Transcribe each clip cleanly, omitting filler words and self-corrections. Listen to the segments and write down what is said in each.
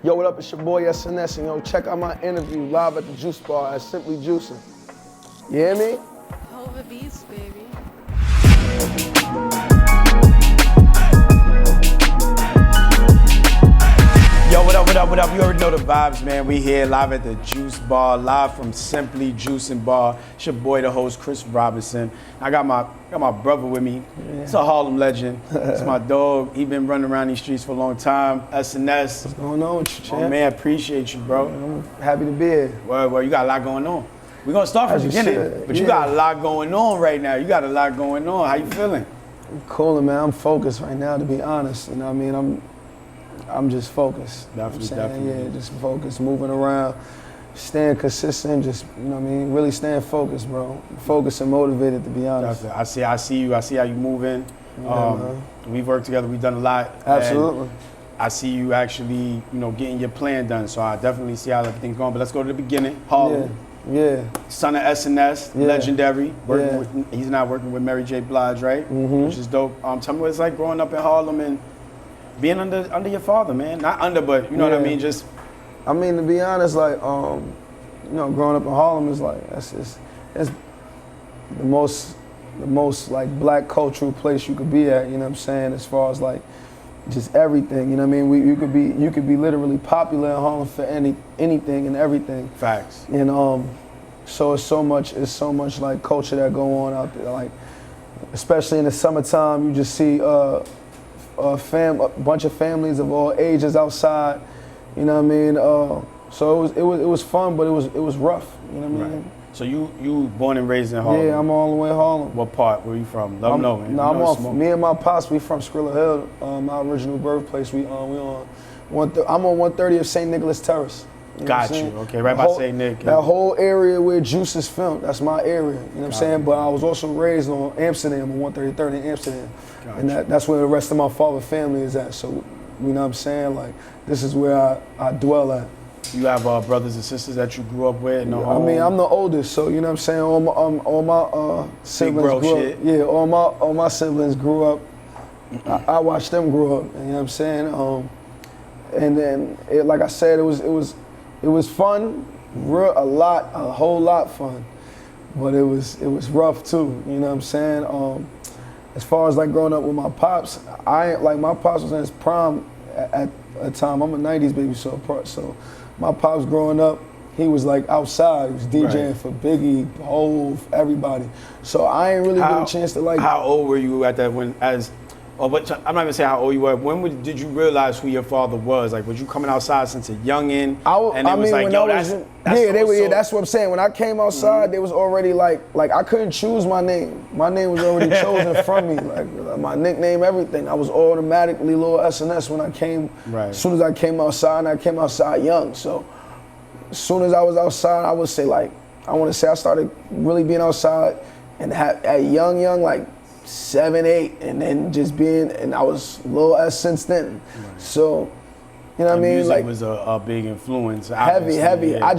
Yo, what up? It's your boy SNS, and yo, check out my interview live at the Juice Bar at Simply Juicing. You hear me? Over beast, baby. Yo, what up, what up, what up? You already know the vibes, man. We here live at the Juice Bar, live from Simply Juicing Bar. It's your boy, the host, Chris Robinson. I got my brother with me. Yeah. It's a Harlem legend. It's my dog. He been running around these streets for a long time. SNS. What's going on with you, champ? Oh, man, appreciate you, bro. I'm happy to be here. Well, you got a lot going on. We're gonna start from the beginning, but you got a lot going on right now. You got a lot going on. How you feeling? I'm coolin', man. I'm focused right now, to be honest. You know what I mean? I'm just focused. Definitely. Yeah, just focused, moving around, staying consistent, just, you know what I mean, really staying focused, bro. Focused and motivated, to be honest. Definitely. I see you. I see how you moving. Yeah, we've worked together. We've done a lot. Absolutely. I see you actually, getting your plan done. So I definitely see how everything's going. But let's go to the beginning. Harlem. Yeah. Son of SNS, legendary. He's now working with Mary J. Blige, right? Mm-hmm. Which is dope. Tell me what it's like growing up in Harlem and being under your father, man. Not under, but you know what I mean. Just. I mean, to be honest, like, growing up in Harlem is like that's the most like black cultural place you could be at. You know what I'm saying? As far as like just everything. You know what I mean? You could be literally popular in Harlem for anything and everything. Facts. And so it's so much like culture that go on out there. Like, especially in the summertime, you just see a bunch of families of all ages outside. You know what I mean? So it was fun, but it was rough. You know what I mean? Right. So you born and raised in Harlem? Yeah, I'm all the way in Harlem. What part? Where you from? Let them know, man. No, I'm off. Me and my pops, we from Skrilla Hill, my original birthplace. I'm on 130th St. Nicholas Terrace. You know Got you. Okay, right by St. Nick. That whole area where Juice is filmed, that's my area. You know what I'm saying? But I was also raised on Amsterdam, on 133rd in Amsterdam. And that's where the rest of my father's family is at. So, you know what I'm saying? Like, this is where I dwell at. You have brothers and sisters that you grew up with? I mean, I'm the oldest, so you know what I'm saying? All my siblings grew up. Yeah, all my siblings grew up. I watched them grow up, you know what I'm saying? And then, like I said, it was fun, a whole lot fun. But it was rough too, you know what I'm saying? As far as like growing up with my pops, my pops was in his prime at a time. I'm a 90s baby, so my pops growing up, he was like outside. He was DJing for Biggie, Hove, everybody. So I ain't really get a chance to like. How old were you at that I'm not gonna say how old you were. When did you realize who your father was? Like, was you coming outside since a youngin'? That's what I'm saying. When I came outside, they was already like I couldn't choose my name. My name was already chosen from me. Like my nickname, everything. I was automatically Lil SNS when I came. Right. As soon as I came outside, and I came outside young. So as soon as I was outside, I would say I started really being outside and at young, like 7, 8, and then just and I was Lil S since then. Right. So, you know what I mean? Music was a big influence. Heavy. Yeah.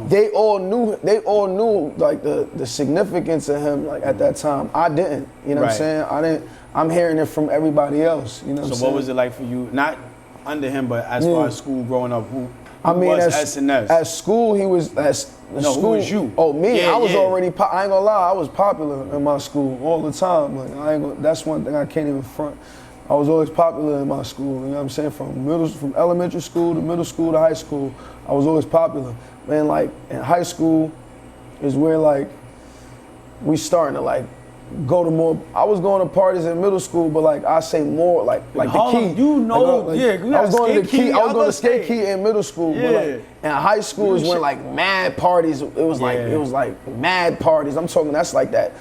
They all knew like the significance of him like at that time. I didn't, you know what I'm saying? I'm hearing it from everybody else, you know what I'm saying? So what was it like for you, not under him, but as far as school growing up, who was SNS? At school, he was, who was you? Oh, me? Yeah, I was already, I ain't gonna lie, I was popular in my school all the time. Like, that's one thing I can't even front. I was always popular in my school, you know what I'm saying? From elementary school to middle school to high school, I was always popular. Man, like, in high school is where, like, we starting to, like, go to more. I was going to parties in middle school, but like I say more like Harlem, the key. I was going to the key. I was going to skate key in middle school, but like in high school is when like mad parties. It was like mad parties. I'm talking that's like that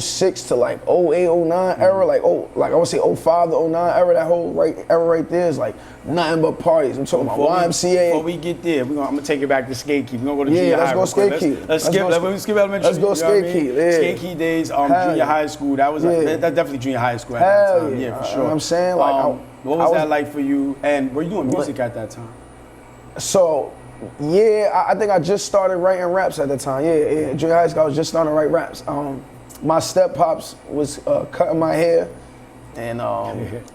06 to like 08, 09 era. Like I would say 05 to 09 era. That whole era right there is like nothing but parties. I'm talking about YMCA. Before we get there, I'm gonna take it back to skate key. We're gonna go to junior high. Let's go skate key. Let's skip elementary. Let's go skate key. Yeah. Skate key days. Junior high school. That was that's definitely junior high school at that time. Yeah, for sure. You know what I'm saying? Like, what was that like for you? And were you doing music at that time? So, I think I just started writing raps at the time. Yeah. Junior high school, I was just starting to write raps. My step pops was cutting my hair And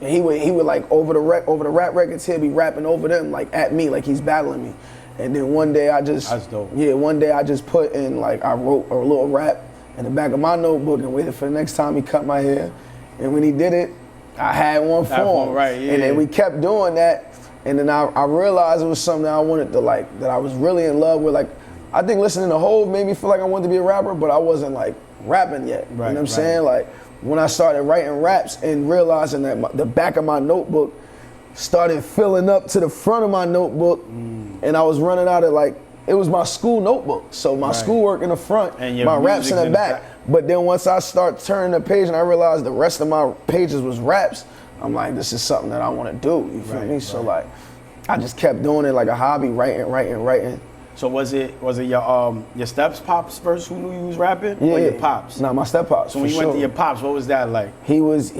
he would like over the rap records, he'd be rapping over them like at me, like he's battling me. And then one day That's dope. one day I just put in like I wrote a little rap in the back of my notebook and waited for the next time he cut my hair. And when he did it, I had one for him. Right, yeah. And then we kept doing that. And then I realized it was something that I wanted to like, that I was really in love with. Like, I think listening to Hov made me feel like I wanted to be a rapper, but I wasn't like rapping yet. You know what I'm saying? Like, when I started writing raps and realizing that the back of my notebook started filling up to the front of my notebook, and I was running out of like, it was my school notebook. So my schoolwork in the front, and my raps in the back. But then once I start turning the page and I realized the rest of my pages was raps, I'm like, this is something that I want to do. You feel me? So like, I just kept doing it like a hobby, writing. So was it your steps pops first who knew you was rapping? Yeah. Or your pops? No, my step pops. So when you went to your pops, what was that like? He was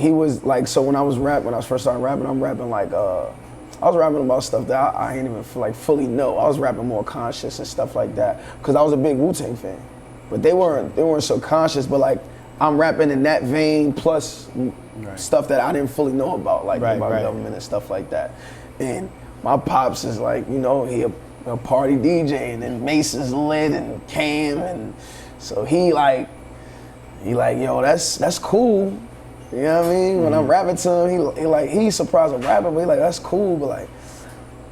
like, so when I was first starting rapping, I'm rapping like I was rapping about stuff that I ain't even fully know. I was rapping more conscious and stuff like that, because I was a big Wu-Tang fan. But they weren't so conscious, but like I'm rapping in that vein plus stuff that I didn't fully know about, like about government and stuff like that. And my pops is like, you know, he a party DJ, and then Mace is lit and Cam, and so he like, yo, that's cool. You know what I mean? When I'm rapping to him, he's surprised I'm rapping, but he like, that's cool, but like,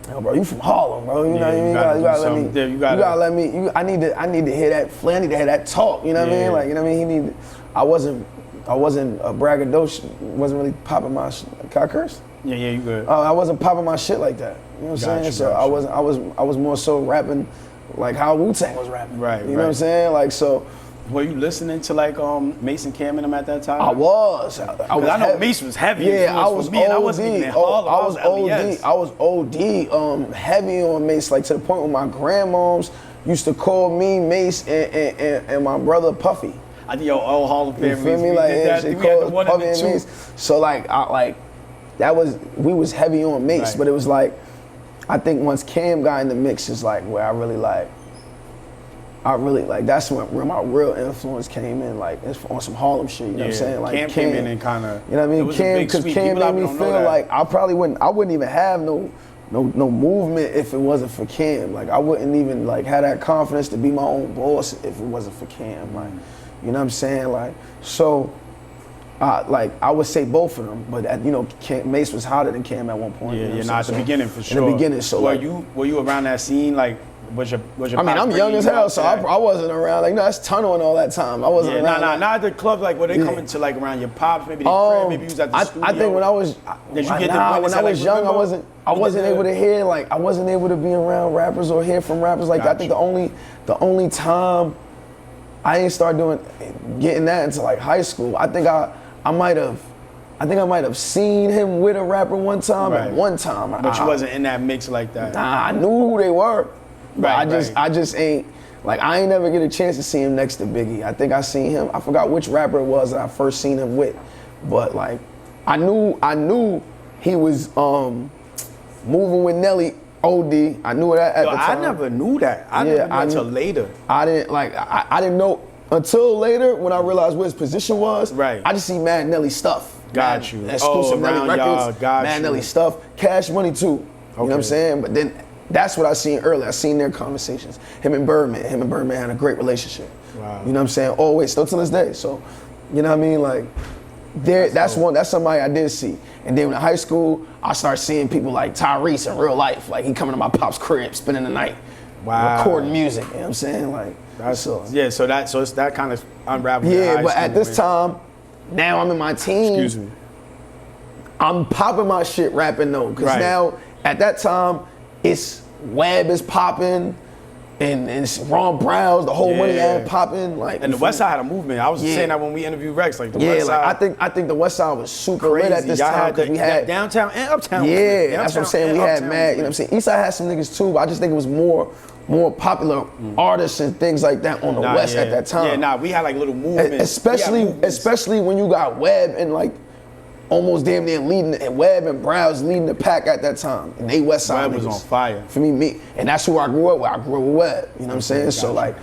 yo, bro, you from Harlem, bro. You know what I mean? You gotta let me. I need to hear that flair. I need to hear that talk. You know what I mean? Like, you know what I mean? I wasn't a braggadocious. Wasn't really popping my. Can I curse? Yeah, you good. I wasn't popping my shit like that. You know what I'm saying? So I was more so rapping like how Wu-Tang was rapping. Right. You know what I'm saying? Like, so. Were you listening to like Mace and Cam and them at that time? I was. I know Mace was heavy. Yeah, I was OD. And I wasn't even in Harlem. I was OD. Heavy on Mace, like to the point where my grandmoms used to call me Mace and my brother Puffy. I think your old Harlem family. You feel me? Like, she called us Puffy and Mace. So like, we was heavy on Mace, but it was like, I think once Cam got in the mix is like where I really that's when my real influence came in, like it's on some Harlem shit, you know what I'm saying? Like Cam came in and kind of, you know what I mean? Cam, because Cam made me feel like I wouldn't even have no movement if it wasn't for Cam. Like I wouldn't even like have that confidence to be my own boss if it wasn't for Cam. Like, you know what I'm saying? Like, so I would say both of them, but Mace was hotter than Cam at one point. Yeah, at the beginning for sure. In the beginning, so were you around that scene? Like, was your I mean, I'm young as hell, so I wasn't around. Like, that's Tunnel and all that time. I wasn't around. Not at the club. Like, were they coming to like around your pops? Maybe the crib. Maybe you was at the studio. I think when I was when I was young, I wasn't able to hear, like, I wasn't able to be around rappers or hear from rappers. Like, I think the only time I ain't start getting that until like high school. I think I might have seen him with a rapper one time. At one time, but you wasn't in that mix like that. Nah, I knew who they were. But I just ain't, like, I ain't never get a chance to see him next to Biggie. I think I seen him, I forgot which rapper it was that I first seen him with. But like, I knew he was moving with Nelly OD. I knew that at the time. I never knew that. I never knew until later. I didn't know until later when I realized what his position was. Right. I just see Mad Nelly stuff. Got you. Exclusive Nelly records. Mad Nelly stuff. Cash Money too. You know what I'm saying? But then that's what I seen earlier. I seen their conversations. Him and Birdman had a great relationship. Wow. You know what I'm saying? Always, still to this day. So, you know what I mean? Like, that's somebody I did see. And then in high school, I started seeing people like Tyrese in real life. Like, he coming to my pop's crib, spending the night, recording music. You know what I'm saying? Like, so it's that kind of unraveling. Yeah, but at this time, now I'm in my teens. Excuse me. I'm popping my shit rapping though, because now at that time, it's Web is popping, and it's Ron Browns, the whole money ad popping. Like, and the West Side had a movement. I was saying that when we interviewed Rex, like the West Side. I think the West Side was super lit at this time because we had downtown and uptown. Yeah, that's what I'm saying. We had mad. You know what I'm saying? Eastside had some niggas too, but I just think it was more popular artists and things like that on the West at that time. Yeah, we had like little movements. Especially when you got Web and like almost damn near leading, Web and Browns leading the pack at that time. And they West Side Web was on fire. For me. And that's who I grew up with. I grew up with Web. You know what I'm saying? So like,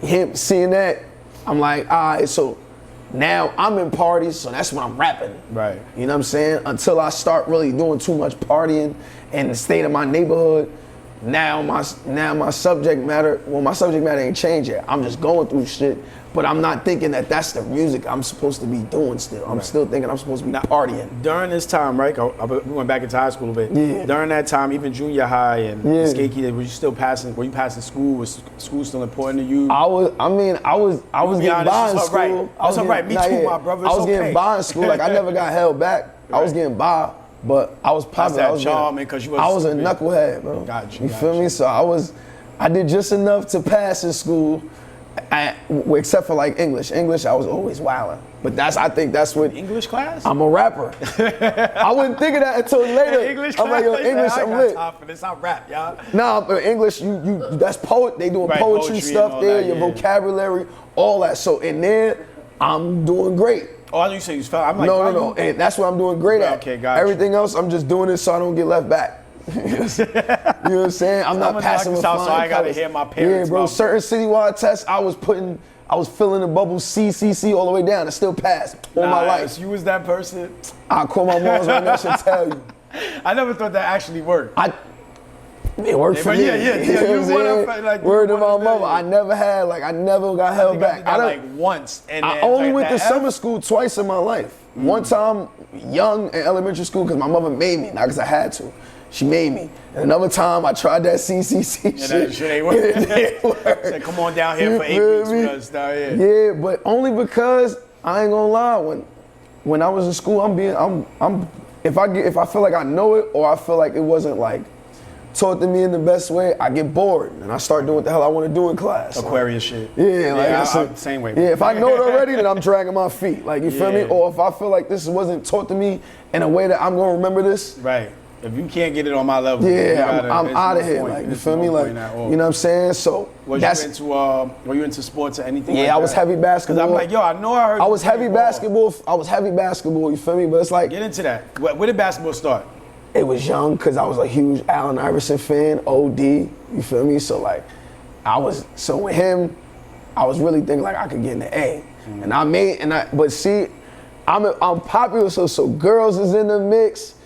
him seeing that, I'm like, all right, so Now I'm in parties, so that's when I'm rapping. Right. You know what I'm saying? Until I start really doing too much partying in the state of my neighborhood, now my subject matter, well, my subject matter ain't changed yet. I'm just going through shit, but I'm not thinking that that's the music I'm supposed to be doing still. I'm still thinking I'm supposed to be partying. During this time, right? We went back into high school a bit. Yeah. During that time, even junior high and skaky, were you passing school? Was school still important to you? I was getting by in school. Right. That's all right. Me too, my brother. I was getting by in school. Like I never got held back. Right. I was getting by, but I was popular. That's that charm, because you was. I was a knucklehead, bro. Got you feel me? So I did just enough to pass in school, except for like English. English, I was always wilding. But I think that's what. English class? I'm a rapper. I wouldn't think of that until later. English I'm class? like, yo, English, I'm lit. I for this. I rap, y'all. Nah, but English, that's poet. They doing poetry stuff there, your vocabulary, all that. So in there, I'm doing great. Oh, I thought you said you fell. I'm like, no. And that's what I'm doing great at. Okay, gotcha. Everything else, I'm just doing it so I don't get left back. You know what I'm saying? I'm not passing with flying so I gotta hear my parents. Yeah, bro. Certain citywide tests, I was filling the bubble C all the way down and still passed all my life. You was that person? I'll call my moms right now, she'll tell you. I never thought that actually worked. It worked for me. Yeah. Word to my mother. I never got held back. I like once. And I only went to summer school twice in my life. One time, young in elementary school, because my mother made me, not because I had to. She made me. And another time, I tried that CCC shit. That shit ain't work. It didn't work. Said, come on down here for 8 weeks with us down here. Yeah, but only because I ain't gonna lie. When I was in school, if I feel like I know it or I feel like it wasn't like taught to me in the best way, I get bored and I start doing what the hell I want to do in class. Aquarius shit. Yeah, same way. Yeah, if I know it already, then I'm dragging my feet. Like, you feel me? Or if I feel like this wasn't taught to me in a way that I'm gonna remember this. Right. If you can't get it on my level, I'm out of here. Like, you feel me? Like, you know what I'm saying? So were you into sports or anything? Yeah, like I was heavy basketball. I'm like, yo, I know I heard. I was heavy basketball. You feel me? But it's like, get into that. Where did basketball start? It was young because I was a huge Allen Iverson fan, OD, you feel me? So like, with him, I was really thinking like I could get an A. But see, I'm popular, so girls is in the mix,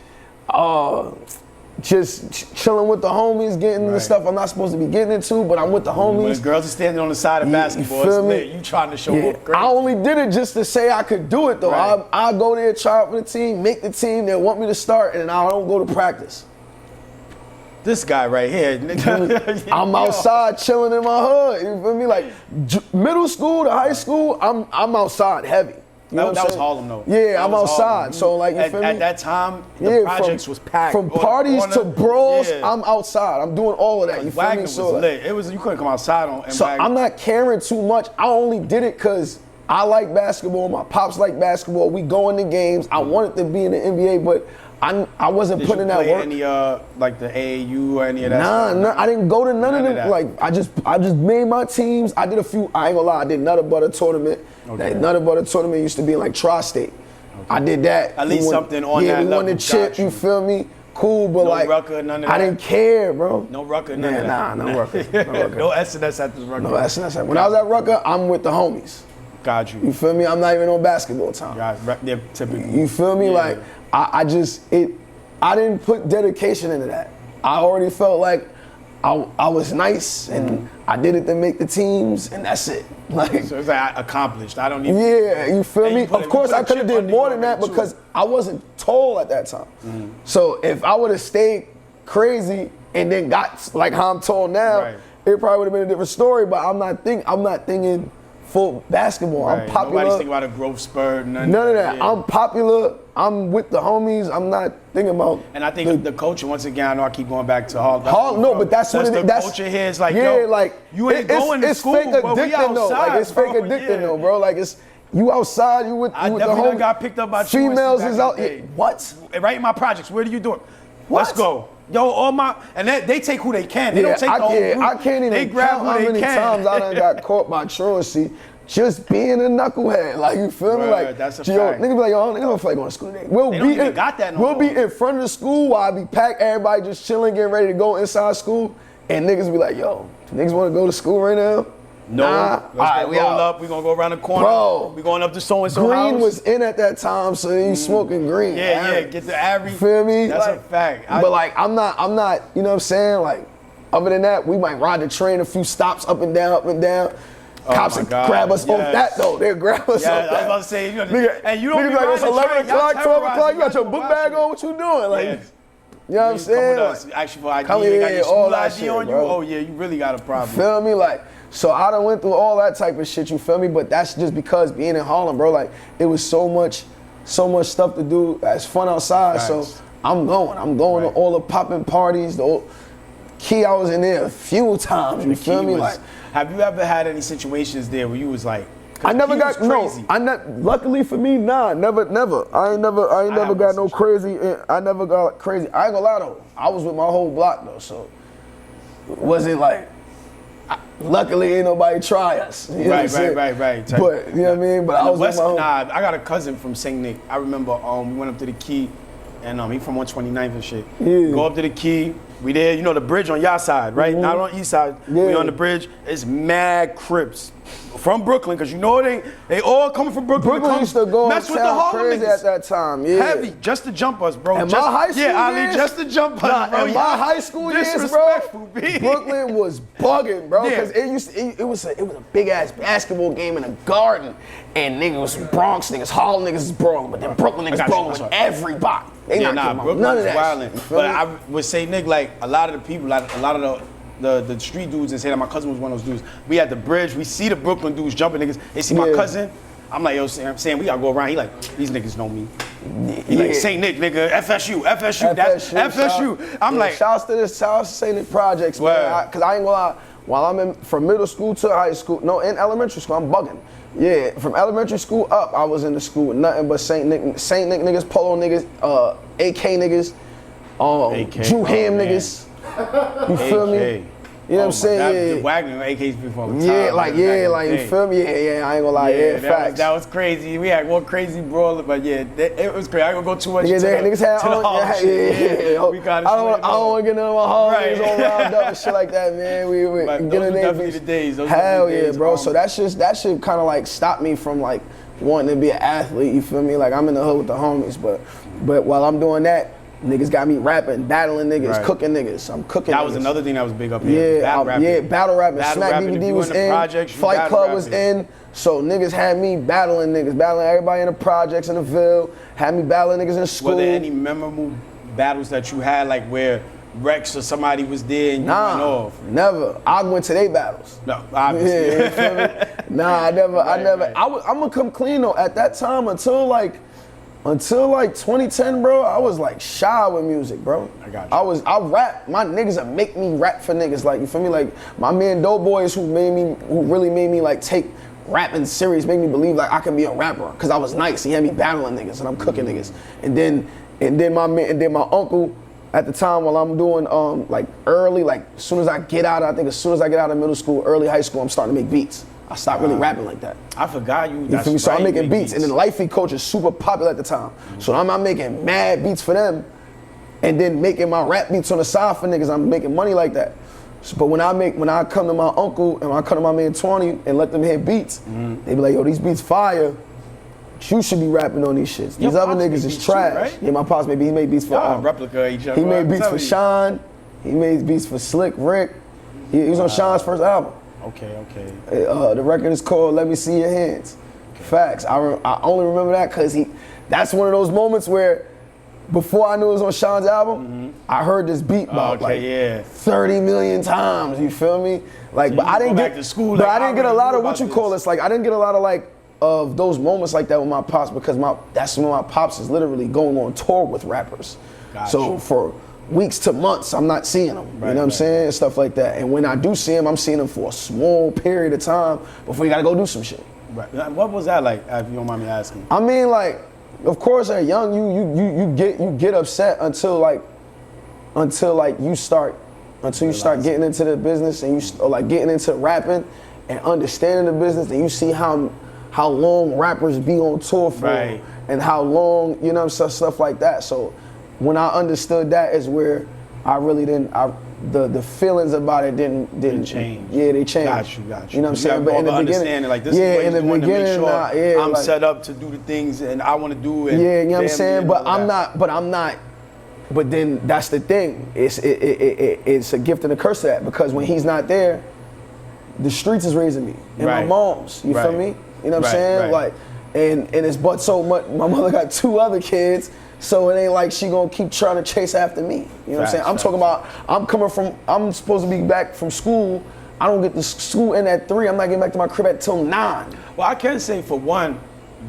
just chilling with the homies, getting the stuff I'm not supposed to be getting into, but I'm with the homies. When girls are standing on the side of basketball, it's lit. You trying to show up great. I only did it just to say I could do it though. Right. I go there, try out for the team, make the team, they want me to start, and I don't go to practice. This guy right here, nigga. I'm outside chilling in my hood. You feel me? Like middle school to high school, I'm outside heavy. You know that was Harlem though. Yeah, I'm outside. So like, you feel me? At that time, the projects was packed. From parties to brawls, I'm outside. I'm doing all of that. You feel Wagner me? was lit. It was, you couldn't come outside on. So I'm not caring too much. I only did it because I like basketball. My pops like basketball. We go into games. I wanted to be in the NBA, but I wasn't putting in that work. Any like the AAU or any of that? Nah, I didn't go to none of them. Like I just made my teams. I did a few. I ain't gonna lie. I did Nutter Butter tournament. Okay. That Nutter Butter tournament used to be in like Tri-State. Okay. I did that. At least something on that level. Yeah, we won the chip. You feel me? Cool, but no like Rucker, none of I didn't care, bro. No Rucker, none of that. No Rucker. No SNS at this Rucker. No SNS. When I was at Rucker, I'm with the homies. Got you. You feel me? I'm not even on basketball time. Yeah, typically. You feel me? Yeah. Like I didn't put dedication into that. I already felt like I was nice and I did it to make the teams and that's it. Like, so it's like accomplished. I don't even. Yeah, you feel me? Of course, I could have did more than that because I wasn't tall at that time. Mm-hmm. So if I would have stayed crazy and then got like how I'm tall now, it probably would have been a different story. But I'm not thinking full basketball. Right. I'm popular. Nobody's thinking about a growth spurt. None of that. Yeah. I'm popular. I'm with the homies. I'm not thinking about. And I think the culture, once again, I know I keep going back to Harlem. No, but that's what it is. The culture here is like, yeah, yo, like you ain't going to school, but we outside, though. Like, it's fake addicting though, bro. Like, it's you outside, you with the homies. I definitely got picked up by females is out. What? Right in my projects. What are you doing? Let's go. Yo, and they take who they can. They don't take the whole group. I can't even count how many times I done got caught by truancy. Just being a knucklehead, like you feel me, like that's a fact. Nigga be like, yo, nigga don't feel like going to school today. We'll be in front of the school while I be packed, everybody just chilling, getting ready to go inside school, and niggas be like, yo, niggas want to go to school right now? No. Nah. Let's go roll up. We're going to go around the corner. Bro. We're going up to so-and-so house. Green was in at that time, so you smoking green. Yeah, get the average. Feel me? That's like, a fact. But like, I'm not, you know what I'm saying? Like, other than that, we might ride the train a few stops up and down. Cops would grab us off that though. They'll grab us off that. I was about to say, you know, nigga, and you don't be like, it's 11 o'clock, 12 o'clock, you got your book bag on, what you doing? Like, you know what I'm saying? Like, actually for ID, they got your school ID on you. Bro. Oh yeah, you really got a problem. Feel me? Like, so I done went through all that type of shit, you feel me? But that's just because being in Harlem, bro, like, it was so much stuff to do. It's fun outside, so I'm going to all the popping parties. Key, I was in there a few times, you feel me? Like, have you ever had any situations there where you was like, I never got crazy. Luckily for me, never. I ain't never got no crazy. I never got crazy. I ain't gonna lie though. I was with my whole block though, so it wasn't like. Luckily, ain't nobody try us. You know right. But you know what I mean. But I was with my whole. Nah, I got a cousin from St. Nick. I remember we went up to the Key, and he from 129th and shit. Yeah. Go up to the Key. We there, you know the bridge on y'all side, right? Not on east side. Yeah. We on the bridge. It's mad Crips from Brooklyn, cause you know they all coming from Brooklyn. Brooklyn used to go mess with the Harlem crazy niggas at that time. Yeah. Heavy, just to jump us, bro. In my high school Ali, years, just to jump us, bro. In my high school years, bro, Brooklyn was bugging, bro, because it was a big ass basketball game in a garden, and niggas was Bronx niggas, Harlem niggas was brawling, but then Brooklyn niggas brawling with everybody. They not giving Brooklyn none of was that. Wildin'. But I would say, Nick, like a lot of the people, like a lot of the street dudes, and say that my cousin was one of those dudes. We at the bridge, we see the Brooklyn dudes jumping niggas. They see my cousin. I'm like, yo, I'm saying we gotta go around. He like, these niggas know me. He like, St. Nick, nigga, FSU, that's FSU. I'm like, shouts to St. Nick projects, man. Cause I ain't gonna lie, while I'm from middle school to high school, in elementary school, I'm bugging. Yeah, from elementary school up, I was in the school with nothing but St. Nick niggas, Polo niggas, AK niggas, Drew Ham niggas. You feel me? You know what I'm saying? The Wagner AKs before. You feel me? Yeah, I ain't gonna lie, facts. That was crazy. We had one crazy brawler, but it was crazy. I ain't gonna go too much into niggas had to the Harlem shit. We got I don't want to get none of my homies all robbed up and shit like that, man. We get in there. Definitely the days. Hell yeah, bro. So that shit kind of like stopped me from like wanting to be an athlete. You feel me? Like I'm in the hood with the homies, but while I'm doing that, niggas got me rapping, battling niggas, cooking niggas. I'm cooking niggas. That was another thing that was big up here. Battle rapping. Smack DVD was in. Fight Club was in. So niggas had me battling everybody in the projects in the Ville. Had me battling niggas in school. Were there any memorable battles that you had, like where Rex or somebody was there and you went off? Never. I went to their battles. No, obviously. You feel me? Nah, I never. I'm gonna come clean though. At that time, until like 2010, bro, I was like shy with music, bro. I got you. I rap. My niggas would make me rap for niggas. Like, you feel me? Like my man Dope Boys who really made me like take rapping serious, made me believe like I can be a rapper. Cause I was nice. He had me battling niggas and I'm cooking niggas. And then my uncle at the time while I'm doing like early, like as soon as I get out of middle school, early high school, I'm starting to make beats. I stopped really rapping like that. I forgot you. You feel me? So I'm making beats. And then the Lifey culture is super popular at the time. So I'm making mad beats for them and then making my rap beats on the side for niggas. I'm making money like that. So, but when I come to my uncle and when I come to my man 20 and let them hear beats, they be like, yo, these beats fire. You should be rapping on these shits. These other niggas is trash. Too, right? Yeah, my pops he made beats for replica each other. He made beats for Sean. He made beats for Slick Rick. He was on Sean's first album. Okay. The record is called Let Me See Your Hands. Okay. Facts. I only remember that because that's one of those moments where before I knew it was on Sean's album, I heard this beat about 30 million times. You feel me? Like, so but I didn't get to school. But I didn't get a lot of what you call this. Like, I didn't get a lot of like of those moments like that with my pops because that's when my pops is literally going on tour with rappers. So for weeks to months, I'm not seeing them. You know what I'm saying? Stuff like that. And when I do see them, I'm seeing them for a small period of time before you gotta go do some shit. Right. What was that like, if you don't mind me asking? I mean, like, of course, at young, you get upset until you start getting into the business and getting into rapping and understanding the business, and you see how long rappers be on tour for and how long, stuff like that. So when I understood that is where I really didn't, the feelings about it didn't change. Yeah, they changed. Got you. You know what I'm saying? But in the beginning, like this is what you make sure I'm set up to do the things and I want to do. And you know what I'm saying? But I'm not. But then that's the thing. It's a gift and a curse to that, because when he's not there, the streets is raising me and my mom's. You feel me? You know what I'm saying? Like, and it's but so much. My mother got 2 other kids. So it ain't like she gonna keep trying to chase after me. You know what I'm saying? I'm talking about, I'm supposed to be back from school. I don't get to school in at 3. I'm not getting back to my crib until 9. Well, I can say for one,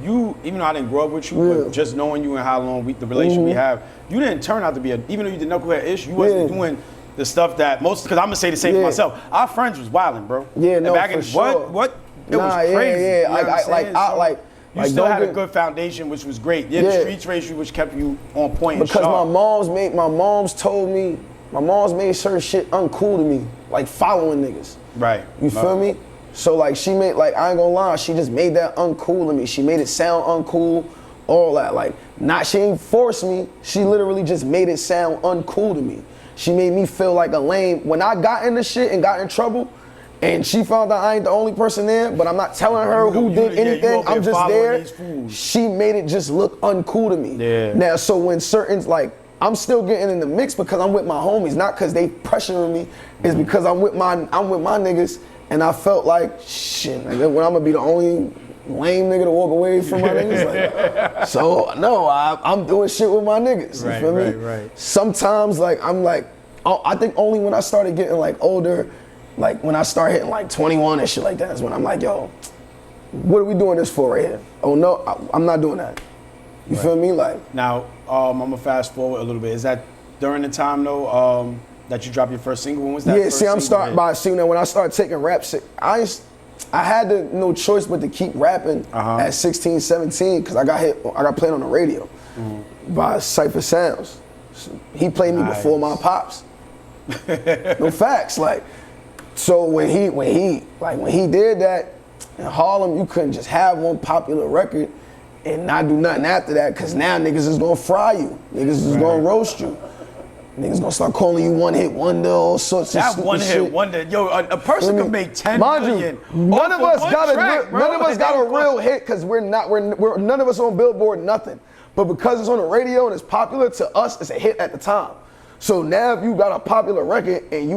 you, even though I didn't grow up with you, but just knowing you and how long the relation we have, you didn't turn out to be even though you did knucklehead-ish, you wasn't doing the stuff that because I'm gonna say the same for myself. Our friends was wilding, bro. Yeah, no, back for in, sure. What? It was crazy. Yeah, You know you like, still had a good foundation, which was great. Yeah, the streets raised you, which kept you on point. Because my mom's told me, my mom's made certain shit uncool to me, like following niggas. Right. You feel me? So like she made, like, I ain't gonna lie, she just made that uncool to me. She made it sound uncool, all that. Like, she ain't forced me. She literally just made it sound uncool to me. She made me feel like a lame. When I got into shit and got in trouble, and she found out I ain't the only person there, but I'm not telling her who did anything. I'm just there. She made it just look uncool to me. Yeah. Now, so when like, I'm still getting in the mix because I'm with my homies, not because they pressuring me. It's because I'm with my niggas, and I felt like shit. Like, when I'm gonna be the only lame nigga to walk away from my niggas, like, so no, I'm doing shit with my niggas. You feel me? Right. Sometimes, like, I'm like, I think only when I started getting like older. Like when I start hitting like 21 and shit like that is when I'm like, yo, what are we doing this for right here? Oh no, I'm not doing that. You feel me? Like, now, I'm gonna fast forward a little bit. Is that during the time though that you dropped your first single? When was that? Yeah, see, I'm starting by seeing that when I started taking rap, I had no choice but to keep rapping at 16, 17 because I got played on the radio by Cypher Sounds. So he played me before my pops. No facts, like. So when he did that in Harlem, you couldn't just have one popular record and not do nothing after that, because now niggas is gonna fry you, niggas is gonna roast you, niggas gonna start calling you one hit wonder, all sorts of shit. That one hit wonder, yo, a person could make 10 million. None of us got a real hit because we're none of us on Billboard, nothing. But because it's on the radio and it's popular, to us it's a hit at the time. So now if you got a popular record and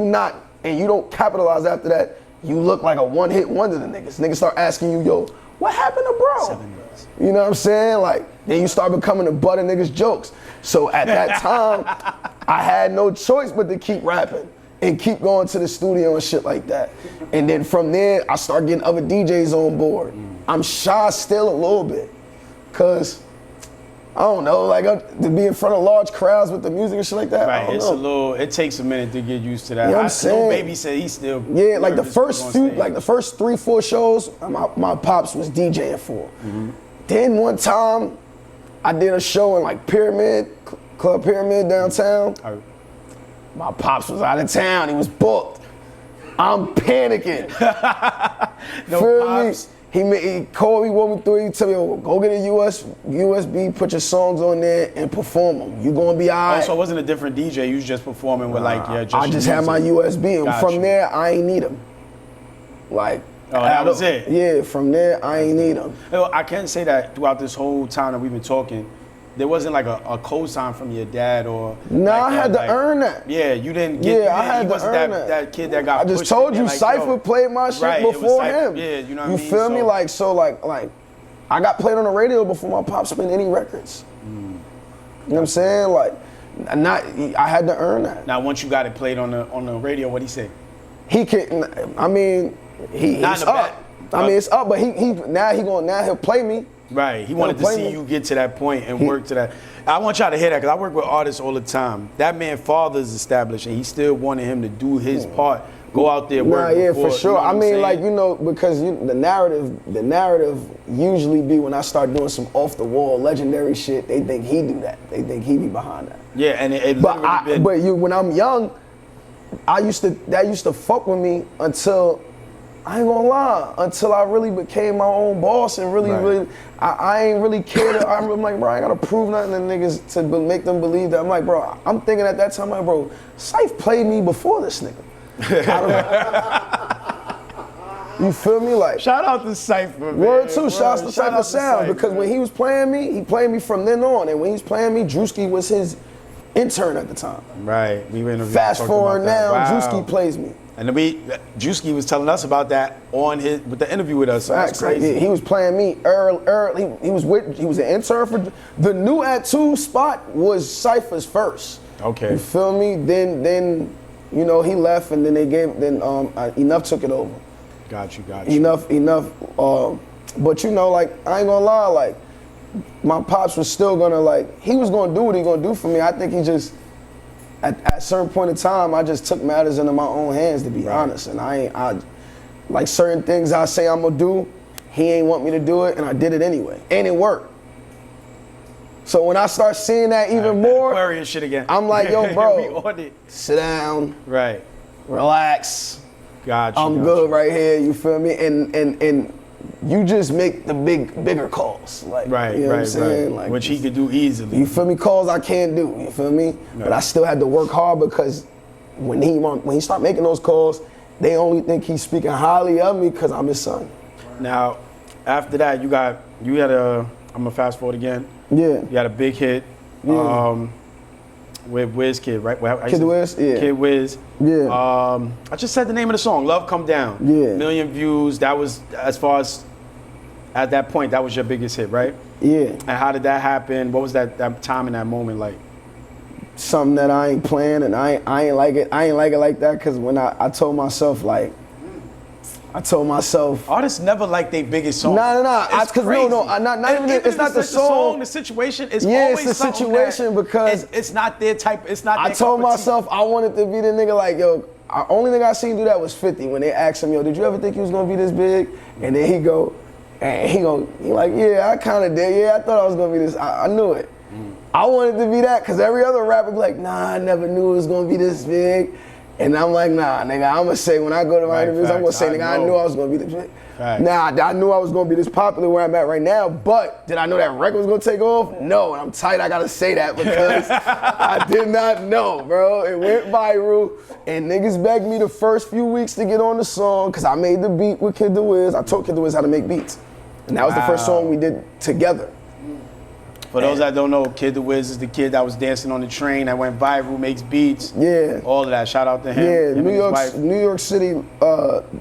you don't capitalize after that, you look like a one-hit wonder to niggas. Niggas start asking you, yo, what happened to bro? 7 years. You know what I'm saying? Like, then you start becoming the butt of niggas' jokes. So at that time, I had no choice but to keep rapping and keep going to the studio and shit like that. And then from there, I start getting other DJs on board. I'm shy still a little bit, cause I don't know, like to be in front of large crowds with the music and shit like that. Right, it takes a minute to get used to that. You know what I'm saying? Baby said he's still. Yeah, like the first 3-4 shows, my pops was DJing for. Then one time, I did a show in like Club Pyramid downtown. My pops was out of town, he was booked. I'm panicking. No pops. He called me, walked me through, he told me, oh, go get a USB, put your songs on there and perform them. You gonna be all right. So it wasn't a different DJ, you was just performing with like, I just had my USB, and from there, I ain't need them. Like, that was it? Yeah, from there, I ain't need them. I can say that throughout this whole time that we've been talking, there wasn't like a co-sign from your dad or. No, I had to earn that. Yeah, you didn't get. Yeah, I had to earn that. That kid that got. I just told you, Cypher played my shit before him. Yeah, you know what I mean. You feel me? Like so, like I got played on the radio before my pops spent any records. You know what I'm saying? Like, I had to earn that. Now, once you got it played on the radio, what'd he say? He can. I mean, he's up. I mean, it's up, but now he'll play me. Right, he wanted to see you get to that point and work to that. I want y'all to hear that because I work with artists all the time. That man father's established and he still wanted him to do his part, go out there, work. Yeah, for sure. You know I mean, like, you know, because the narrative usually be when I start doing some off the wall legendary shit, they think he do that. They think he be behind that. Yeah, and when I'm young, that used to fuck with me until I ain't gonna lie, until I really became my own boss and really, I ain't really cared. I'm like, bro, I ain't gotta prove nothing to niggas to make them believe that. I'm like, bro, I'm thinking at that time, like, bro, Syph played me before this nigga. You feel me? Like, shout out to Cypher, man. Word too, shout out to Cypher Sound, because when he was playing me, he played me from then on, and when he was playing me, Drewski was his intern at the time. Right, we were Fast forward now, Drewski plays me. And then Drewski was telling us about that with the interview with us. So that's crazy. Yeah, he was playing me early. He was an intern for the new at 2 spot was Cypher's first. Okay. You feel me? Then you know, he left, and then Enough took it over. Got you. Enough. But you know, like, I ain't gonna lie, like, my pops was still gonna, like, he was gonna do what he gonna do for me. I think he just, at a certain point in time, I just took matters into my own hands, to be honest. And I like certain things I say I'm gonna do, he ain't want me to do it, and I did it anyway, and it worked. So when I start seeing that even more, Aquarius shit again. I'm like, yo, bro, sit down, relax. Gotcha. I'm good right here. You feel me? And you just make the bigger calls, like, you know what I'm saying? Like, which he could do easily. You feel me? Calls I can't do. You feel me? But I still had to work hard, because when he start making those calls, they only think he's speaking highly of me because I'm his son. Now, after that, you had a. I'm gonna fast forward again. Yeah. You had a big hit. Yeah. With Wiz Kid, right? Kid Wiz, yeah. Kid Wiz. Yeah. I just said the name of the song, Love Come Down. Yeah. 1 million views. That was, as far as, at that point, that was your biggest hit, right? Yeah. And how did that happen? What was that time and that moment like? Something that I ain't planned, and I ain't like it. I ain't like it like that, because when I told myself, like, artists never like their biggest song. No. Not even. It's not the song. The situation is always it's the situation, because it's not their type. It's not. I told myself I wanted to be the nigga, like, yo. Only thing I seen do that was 50 when they asked him, yo, did you ever think you was gonna be this big? And then he like, yeah, I kind of did. Yeah, I thought I was gonna be this. I knew it. I wanted to be that, because every other rapper be like, nah, I never knew it was gonna be this big. And I'm like, nah, nigga, I'm gonna say, when I go to my interviews, I'm gonna say, nigga, I knew I was gonna be this big. Nah, I knew I was gonna be this popular where I'm at right now, but did I know that record was gonna take off? No, and I'm tight, I gotta say that, because I did not know, bro. It went viral, and niggas begged me the first few weeks to get on the song, because I made the beat with Kid the Wiz. I taught Kid the Wiz how to make beats. And that was the first song we did together. For those that don't know, Kid the Wiz is the kid that was dancing on the train that went viral, makes beats. Yeah. All of that. Shout out to him. Yeah, New York City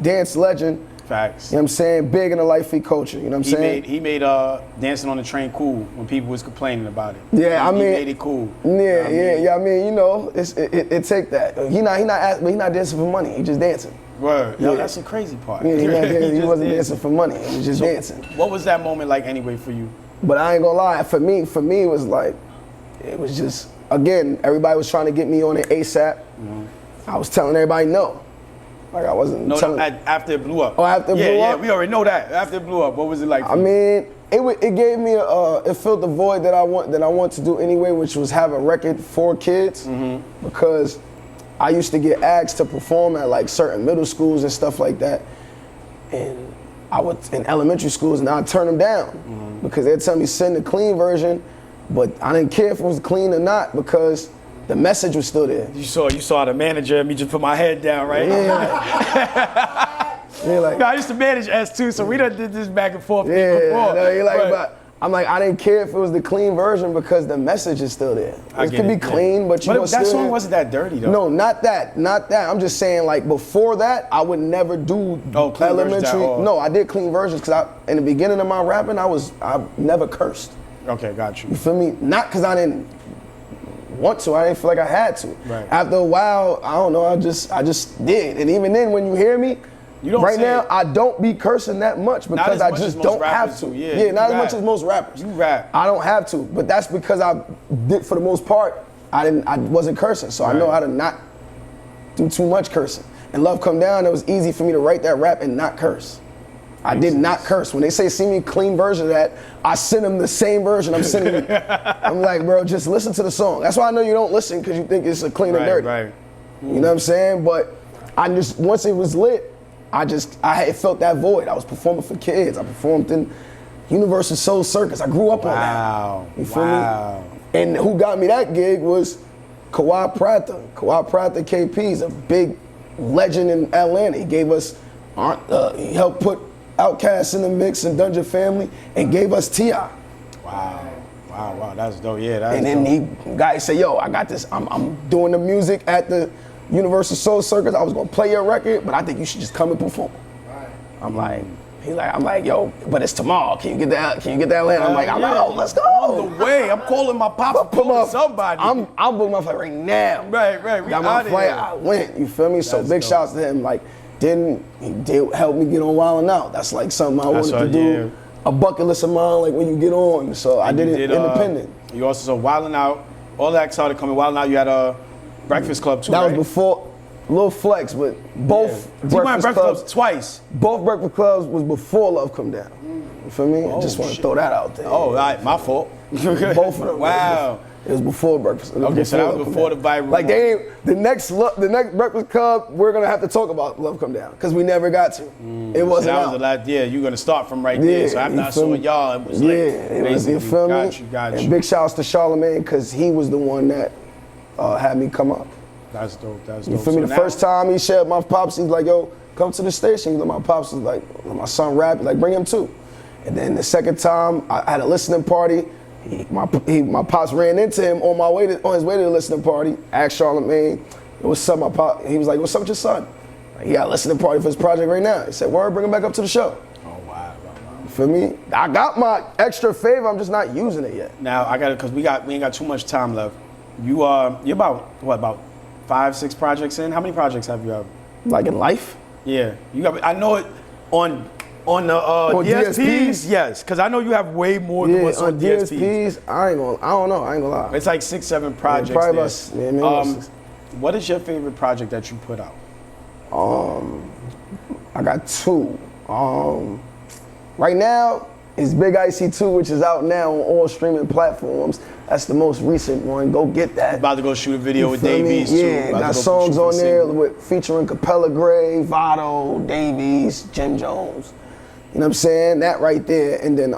dance legend. Facts. You know what I'm saying? Big in the life feat culture. You know what I'm saying? He made dancing on the train cool when people was complaining about it. Yeah, he made it cool. Yeah. I mean, you know, it take that. He not dancing for money. He just dancing. Word. Yo, that's the crazy part. Yeah, he wasn't dancing for money. He was just dancing. What was that moment like anyway for you? But I ain't gonna lie, for me, it was like, it was just, again, everybody was trying to get me on it ASAP. I was telling everybody no. Like, I wasn't telling. After it blew up. Oh, after it blew up? Yeah, we already know that. After it blew up, what was it like for you? mean, it gave me it filled the void that I want to do anyway, which was have a record for kids, because I used to get asked to perform at like certain middle schools and stuff like that, and I would in elementary schools, and I'd turn them down because they'd tell me send the clean version, but I didn't care if it was clean or not, because the message was still there. You saw the manager, me just put my head down, right? Yeah. Like, no, I used to manage S2, so we done did this back and forth. I'm like, I didn't care if it was the clean version, because the message is still there. It could be clean, but you know, that song wasn't that dirty though. No, not that. I'm just saying, like, before that, I would never do elementary. No, I did clean versions, because in the beginning of my rapping, I never cursed. Okay, got you. You feel me? Not because I didn't want to. I didn't feel like I had to. Right. After a while, I don't know. I just did. And even then, when you hear me. Right now, I don't be cursing that much, because I just don't have to. Yeah, not as much as most rappers. You rap. I don't have to, but that's because I did, for the most part, I wasn't cursing, so I know how to not do too much cursing. And Love Come Down, it was easy for me to write that rap and not curse. I did not curse. When they say see me clean version of that, I send them the same version I'm sending you. I'm like, bro, just listen to the song. That's why I know you don't listen, because you think it's a clean and dirty. Right. You know what I'm saying? But I just, once it was lit, I had felt that void. I was performing for kids. I performed in Universal Soul Circus. I grew up on that. You feel me? And who got me that gig was Kawhi Prather. Kawhi Prather KP is a big legend in Atlanta. He gave us, he helped put Outkast in the mix and Dungeon Family and gave us T.I. Wow, that's dope. Yeah, that's and then dope. Guy said, yo, I got this. I'm doing the music at the Universal Soul Circus. I was gonna play your record, but I think you should just come and perform. Right. I'm like, yo, but it's tomorrow. Can you get that Atlanta? I'm like, oh, let's go. On the way, I'm calling my pops. Put somebody. I'm booking my flight right now. Right. We got my flight. I went. You feel me? So big shouts to him. Like, he did help me get on Wild 'N Out. That's like something I wanted to do. Yeah. A bucket list of mine, like when you get on. So I did it independent. You also saw Wild 'N Out. All that started coming. Wild 'N Out. You had a Breakfast Club too. That right? was before. Little flex, but both Breakfast Clubs twice. Both Breakfast Clubs was before Love Come Down. You feel me? I just want to throw that out there. Oh, right, my fault. Both of them. Wow. It was before Breakfast. Okay, so that was before the viral. Like the next Breakfast Club, we're gonna have to talk about Love Come Down because we never got to. It wasn't that out. Was the last. Yeah, you're gonna start from right there. So after I saw y'all, it was like, it was. You feel me? Got you. And big shouts to Charlamagne because he was the one that had me come up. That's dope. You feel me? The first time he shared my pops, he's like, yo, come to the station. My pops was like, my son rap, like, bring him too. And then the second time, I had a listening party. My pops ran into him on his way to the listening party. Asked Charlamagne, what's up, my pop? He was like, what's up with your son? Like, he got a listening party for his project right now. He said, word, bring him back up to the show. Oh, wow. You feel me? I got my extra favor, I'm just not using it yet. Now, I got it, because we ain't got too much time left. You're about 5-6 projects in? How many projects have you had? Like in life? Yeah. I know it on the DSPs, yes, because I know you have way more than what's on DSPs. I don't know, I ain't gonna lie. It's like 6-7 projects. Yeah, probably what is your favorite project that you put out? I got 2. Right now, it's Big Icy 2, which is out now on all streaming platforms. That's the most recent one. Go get that. About to go shoot a video with Davies too. Yeah, got songs on there featuring Capella Gray, Vado, Davies, Jim Jones. You know what I'm saying? That right there. And then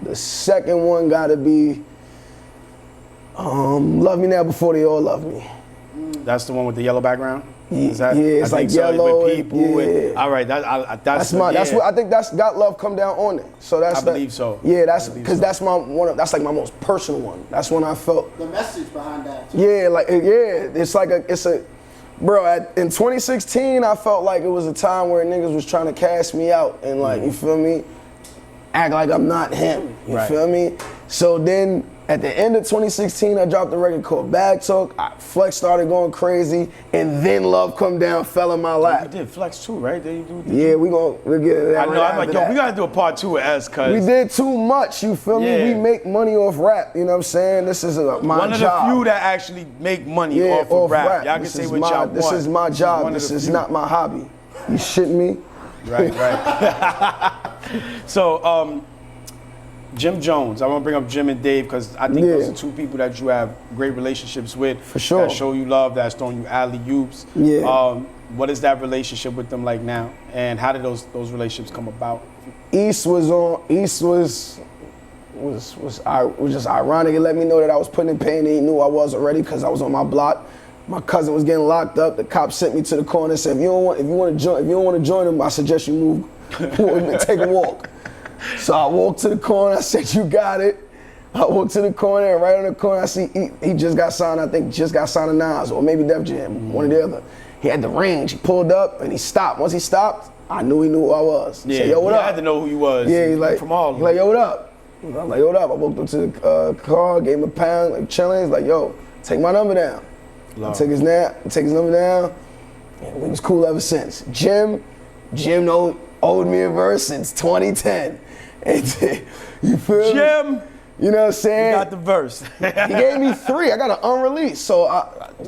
the second one gotta be Love Me Now Before They All Love Me. That's the one with the yellow background? It's like yellow. With people. All right, that's I think that's got Love Come Down on it. So that's I believe so. Yeah, that's because that's that's like my most personal one. That's when I felt the message behind that. Too. Yeah, it's a bro. In 2016, I felt like it was a time where niggas was trying to cast me out and like you feel me, act like I'm not him. You feel me? So then at the end of 2016, I dropped the record called Bag Talk. Flex started going crazy, and then Love Come Down fell in my lap. You did Flex too, right? We'll get it. I know. I'm like, yo, we gotta do a part 2 with S, cause we did too much. You feel me? We make money off rap. You know what I'm saying? This is my job. One of the few that actually make money off of rap. Y'all can say what y'all want. This is my job. This is not my hobby. You shitting me? Right. So, Jim Jones. I want to bring up Jim and Dave because I think those are 2 people that you have great relationships with. For sure. That show you love, that's throwing you alley-oops. Yeah. What is that relationship with them like now? And how did those relationships come about? East was just ironic. It let me know that I was putting in pain and he knew I was already because I was on my block. My cousin was getting locked up. The cop sent me to the corner and said, if you don't want to join him, I suggest you move, take a walk. So I walked to the corner, I said, you got it. I walked to the corner, and right on the corner, I see he just got signed, I think just got signed to Nas, or maybe Def Jam, one or the other. He had the range, he pulled up, and he stopped. Once he stopped, I knew he knew who I was. He said, yo, what up? I had to know who you was. Yeah, he's like, from all. He's like, yo, what up? I'm like, yo, what up? I walked up to the car, gave him a pound, like chilling. He's like, yo, take my number down. I take his number down, and we was cool ever since. Jim owed me a verse since 2010. And you feel me? Jim, you know what I'm saying? You got the verse. He gave me 3. I got an unreleased. So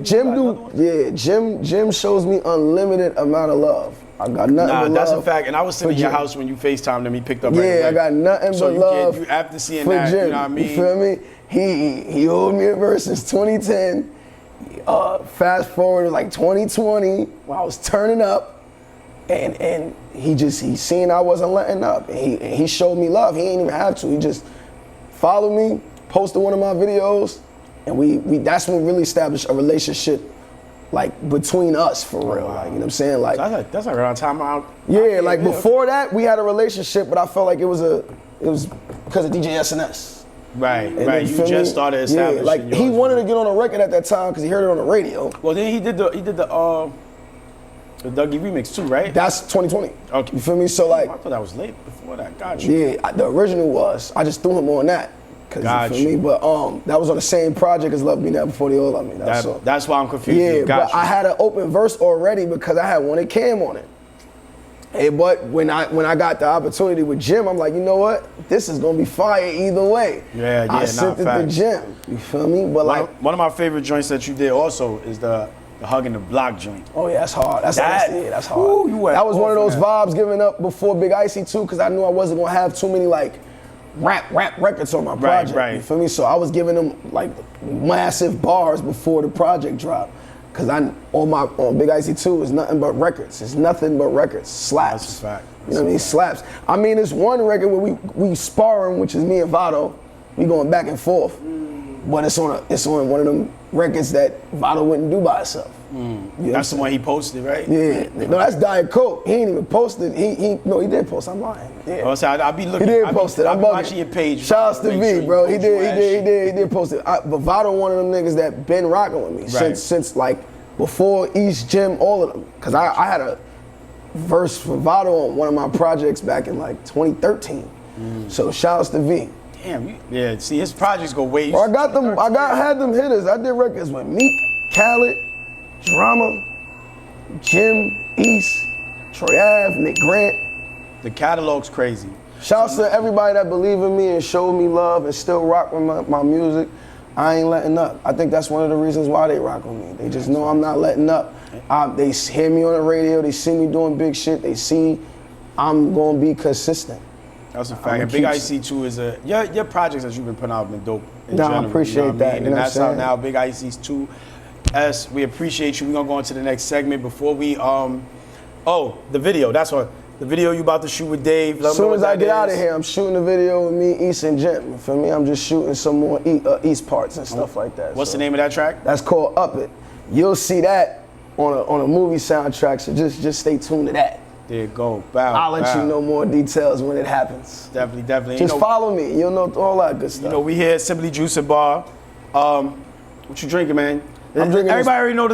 Jim shows me unlimited amount of love. I got nothing but love. That's a fact. And I was sitting in your house when you FaceTimed him. He picked up right away. Yeah, I got nothing but love. You after seeing for that, Jim, you know what I mean? You feel me? He owed me a verse since 2010. Fast forward to like 2020, when I was turning up. And he seen I wasn't letting up. And he showed me love. He ain't even have to. He just followed me, posted one of my videos, and we that's when we really established a relationship like between us for real. Like, you know what I'm saying? Like that's like around time out. Yeah, like before that we had a relationship, but I felt like it was because of DJ SNS. Right. You just started establishing. Yeah, like he wanted to get on a record at that time because he heard it on the radio. Well, then he did the Dougie remix too, right? That's 2020. Okay. You feel me? So like, I thought that was late before that. Got you. Yeah, the original was. I just threw him on that. Got you. Feel me? But that was on the same project as Love Me Now Before They All Love Me. That's why I'm confused. Yeah, but I had an open verse already because I had wanted Cam on it. But when I got the opportunity with Jim, I'm like, you know what? This is gonna be fire either way. Yeah. I sent it to Jim. You feel me? But one of my favorite joints that you did also is the Hugging the Block joint. Oh yeah, that's hard. That's hard. Ooh, that was one of those vibes giving up before Big Icy too, because I knew I wasn't gonna have too many like rap records on my project. Right. You feel me? So I was giving them like massive bars before the project dropped. Cause on Big Icy 2 is nothing but records. It's nothing but records. Slaps. That's a fact. You know what I mean? Slaps. I mean, it's one record where we sparring, which is me and Vado. We going back and forth. But it's on one of them records that Vado wouldn't do by himself. You know that's the one he posted, right? Yeah. No, that's Diet Coke. He ain't even posted. He did post. I'm lying. Yeah. Oh, so I'll be looking. He did post it. I'm watching your page. Shouts to V, bro. He did post it. But Vado one of them niggas that been rocking with me since like before East Gym, all of them. Cause I had a verse for Vado on one of my projects back in like 2013. So shouts to V. Damn, yeah. See, his projects go way. Well, had them hitters. I did records with Meek, Khaled, Drama, Jim, East, Troy Ave, Nick Grant. The catalog's crazy. Shouts to everybody that believe in me and showed me love and still rock with my music. I ain't letting up. I think that's one of the reasons why they rock with me. They just know I'm not letting up. They hear me on the radio. They see me doing big shit. They see I'm gonna be consistent. That's a fact. And Big Icy 2 is your projects that you've been putting out have been dope. I appreciate that. And that's out now. Big Icy's 2. We appreciate you. We're gonna go on to the next segment before we the video. That's what the video you about to shoot with Dave. As soon as I get out of here, I'm shooting a video with me, East and Jim. You feel me? I'm just shooting some more East parts and stuff like that. What's the name of that track? That's called Up It. You'll see that on a movie soundtrack. So just stay tuned to that. There you go. Bow. I'll let you know more details when it happens. Definitely. Just follow me. You'll know all that good stuff. You know, we here at Simply Juice and Bar. What you drinking, man? I'm drinking. Everybody already know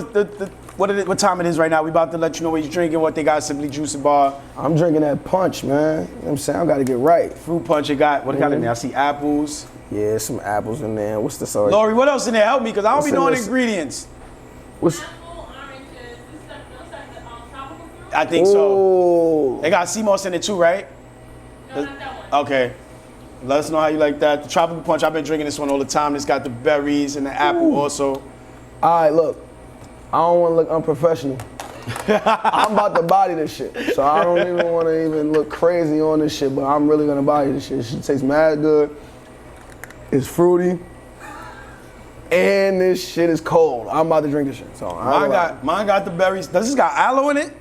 what time it is right now. We about to let you know what you're drinking, what they got. Simply Juice and Bar. I'm drinking that punch, man. You know what I'm saying? I got to get right. Fruit punch. You got what kind in there? I see apples. Yeah, some apples in there. What's the sorry? Lori, what else in there? Help me, because I don't be knowing ingredients. What's oranges, those like the tropical fruit? I think so. They got sea moss in it too, right? No, not that one. Okay. Let us know how you like that. The tropical punch, I've been drinking this one all the time. It's got the berries and the apple also. All right, look. I don't want to look unprofessional. I'm about to body this shit. So I don't even want to even look crazy on this shit, but I'm really going to body this shit. It tastes mad good. It's fruity. And this shit is cold. I'm about to drink this shit. So mine got the berries. Does this got aloe in it?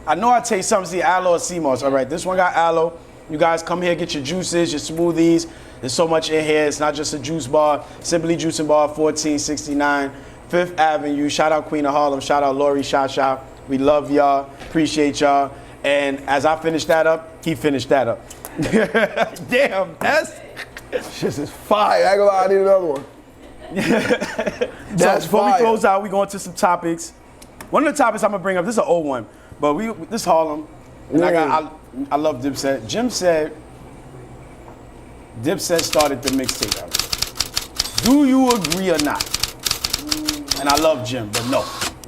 I know I taste something, see aloe or sea moss. All right, this one got aloe. You guys come here, get your juices, your smoothies. There's so much in here. It's not just a juice bar. Simply Juice and Bar, 1469 5th Avenue. Shout out Queen of Harlem. Shout out Lori. Shout. We love y'all. Appreciate y'all. And as I finish that up, he finished that up. Damn, shit is fire. I ain't gonna lie, I need another one. So before we close out, we go into some topics. One of the topics I'm gonna bring up, this is an old one, but this Harlem, and I love Dipset. Jim said Dipset started the mixtape album. Do you agree or not? And I love Jim, but no.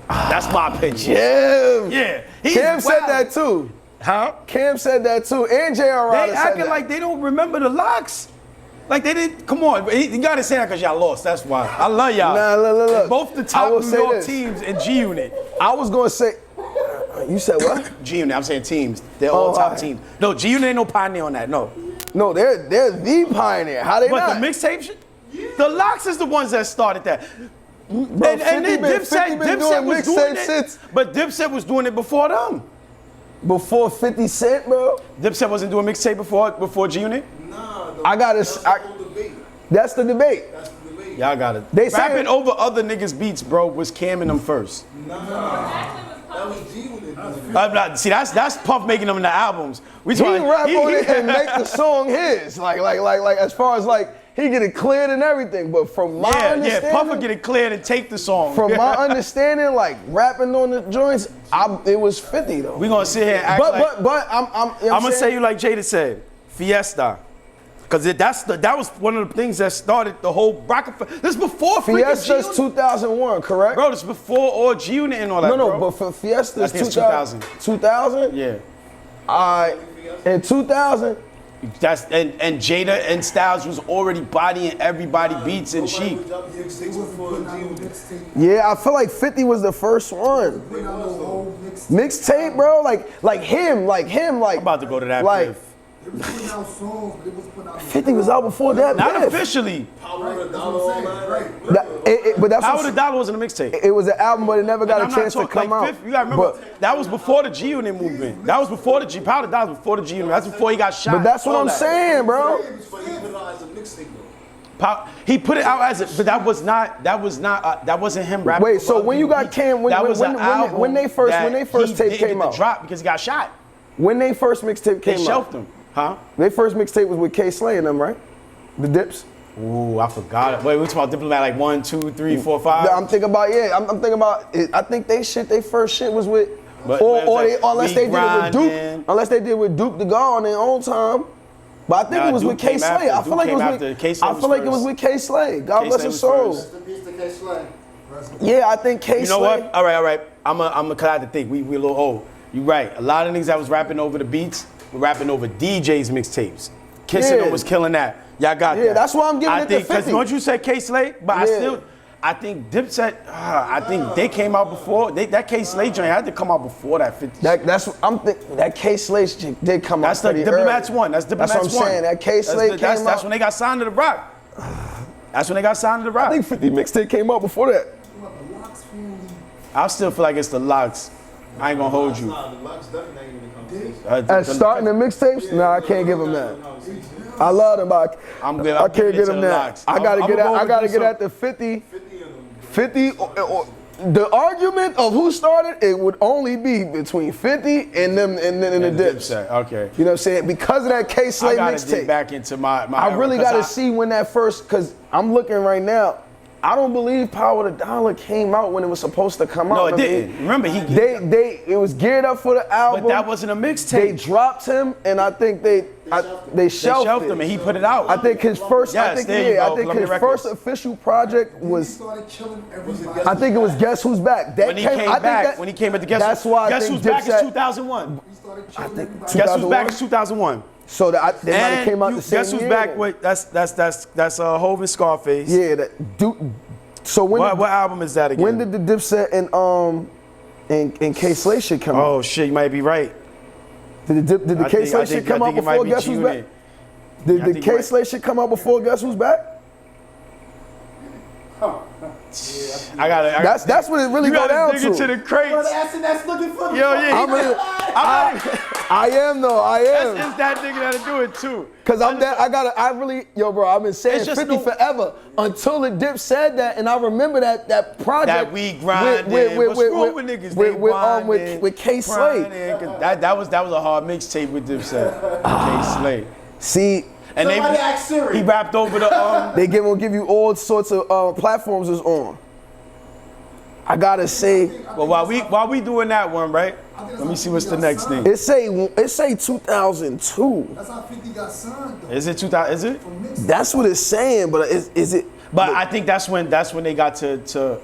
That's my opinion. Jim! Yeah. Cam said that too. Huh? Cam said that too, and J.R. They acting like they don't remember the locks. Like they didn't. Come on, you gotta say that because y'all lost. That's why. I love y'all. Nah, look. Both the top New York teams in G Unit. I was gonna say. You said what? G Unit. I'm saying teams. They're all top teams. No, G Unit ain't no pioneer on that. No, they're the pioneer. How they not? But the mixtape shit. The locks is the ones that started that. Bro, and then Dipset was doing it. since. But Dipset was doing it before them. before 50 Cent, bro. Dipset wasn't doing mixtape before G-Unit? Nah, that's the debate. Y'all got it. They say rapping over other niggas' beats, bro, was Cam and them first. Nah, that was G-Unit. See, that's Puff making them in the albums. We He talking- rap on it and make the song his. Like as far as like he get it cleared and everything. But from my understanding, Puff would get it cleared and take the song. from my understanding, like rapping on the joints, it was 50 though. We gonna sit here and act like. But I'm you know I'm gonna say you like Jada said, Fiesta. Cause that was one of the things that started the whole Rockefeller. This is before Fiesta's G-Unit. 2001, correct? Bro, this is before all G-Unit and all that, no, bro. but for Fiesta's I think it's 2000. 2000? Yeah. In 2000, That's and Jada and Styles was already bodying everybody beats and Sheep. yeah, I feel like 50 was the first one. Mixtape, bro, like him. I'm about to go to that. Like, Piff. 50 was out before that. Not Piff. officially. But that's Power what, the Dollar wasn't a mixtape. it was an album, but it never got I'm a not chance to talking come like out. Fifth, you gotta remember But, that was before the G-Unit movement. That was before the Power the Dollar was before the G-Unit. That's before he got shot. but that's what all I'm that. saying, bro. He put it out as but that wasn't him rapping. Wait, so when you got Cam, when they first tape came out, drop because he got shot. when they first mixtape They came shelved out, him, huh? their first mixtape was with K Slay and them, right? The Dips. Ooh, I forgot it. Wait, we talking about Diplomat like 1, 2, 3, 4, 5. I'm thinking about I'm thinking about it. I think they first shit was with, unless they did it with Duke the God on their own time. But I think it was Duke with K came Slay. after. I feel like it Duke was came with. after. K Slay I was feel like it was first. with K Slay. God K bless Slay his was soul. first. Yeah, I think K You Slay. know what? All right. I'm gonna cut out the thing. We a little old. You right. A lot of niggas that was rapping over the beats were rapping over DJs mixtapes. Kissing Yeah. them was killing that. Y'all got that. Yeah, that's why I'm giving I it think, to 50. Don't you say K Slay? But Yeah. I think Dipset. I think they came out before. That K Slay joint had to come out before that 50. That's what I'm thinking. That K Slay shit did come That's out the pretty Diplomats early. one. That's Diplomats one. That's what I'm saying. That K Slay came out. That's when they got signed to the Rock. That's when they got signed to the Rock. I think 50 mixtape came out before that. I still feel like it's the Locks. I ain't gonna hold you. As starting the mixtapes, nah, I can't give him that. I love them, but I can't giving it give to him the that. Locks. I gotta I'm get gonna at. I gotta go get with at the 50. 50. The argument of who started it would only be between 50 and them and the Dips. Okay. You know what I'm saying? Because of that K Slay I gotta dig mixtape. back into my I really era, 'cause gotta see when that first, cause I'm looking right now. I don't believe Power the Dollar came out when it was supposed to come out. No, it didn't. Remember, it was geared up for the album. But that wasn't a They mixtape. dropped him, and I think they shelved him, and he put it out. I think his first, Yes, there you go, I think Columbia his Records. first official project was. I think it was Guess Who's Back. That When he came back, when he came at the Guess That's why I Guess think Who's Back is Dipset- 2001. I think Guess Who's Back is 2001. So that they might have came out the same Guess Who's year. Back? Wait, that's Hov and Scarface. Yeah, that Duke. So when What album is that again? when did the Dipset and K Slay shit come out? Oh shit, you might be right. Did the K Slay shit come out before Guess Who's Back? Did the K Slay shit come out before Guess Who's Back? That's what it really You go gotta down dig to. into the crates. That's looking for Yo, yeah. I am though. I am. It's that nigga that'll do it too. Cause bro, I've been saying It's just 50 forever until the Dip said that, and I remember that project. That we grinding. What's wrong with niggas? With K Slay. That was a hard mixtape with Dipset. K Slay. See, And he rapped over the they gonna give you all sorts of platforms is on. I gotta say, Well, while we doing that one, right? Let me see what's the next thing. it say 2002. That's how 50 got signed, though. Is it 2000? Is it? That's what it's saying, but is it? But I think that's when they got to